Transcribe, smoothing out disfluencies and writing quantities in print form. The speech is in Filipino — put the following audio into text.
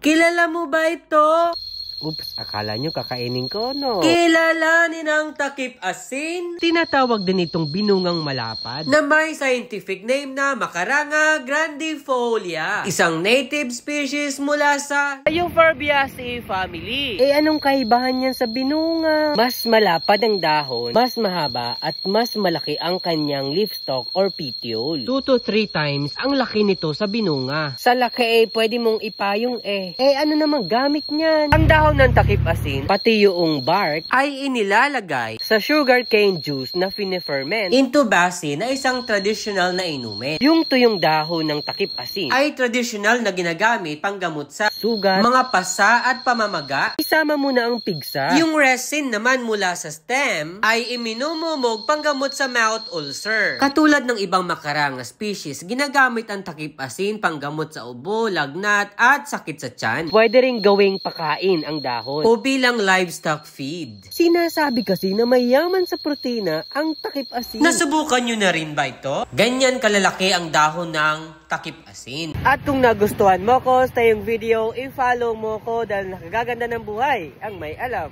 Kilala mo ba ito? Oops, akala nyo kakainin ko, no? Kilalanin ang takip asin Tinatawag din itong binungang malapad. na may scientific name na Macaranga grandifolia. Isang native species mula sa Euphorbiaceae family. Anong kaibahan niyan sa binunga? Mas malapad ang dahon, mas mahaba, at mas malaki ang kanyang leaf stalk or petiole. 2 to 3 times ang laki nito sa binunga. Sa laki pwede mong ipayong ano namang gamit niyan? Ang dahon ng takip asin, pati yung bark, ay inilalagay sa sugarcane juice na fine-ferment. into base na isang traditional na inumin. Yung tuyong dahon ng takip asin Ay traditional na ginagamit panggamot sa sugat, mga pasa at pamamaga. isama mo na ang pigsa. Yung resin naman mula sa stem ay iminumumog panggamot sa mouth ulcer. Katulad ng ibang makaranga species, ginagamit ang takip asin panggamot sa ubo, lagnat at sakit sa tiyan. Pwede rin gawing pakain ang dahon. O bilang livestock feed. Sinasabi kasi na mayaman sa protina ang takip asin. Nasubukan nyo na rin ba ito? Ganyan kalalaki ang dahon ng takip asin. At kung nagustuhan mo ko sa yung video, i-follow mo ko dahil nakagaganda ng buhay ang may alam.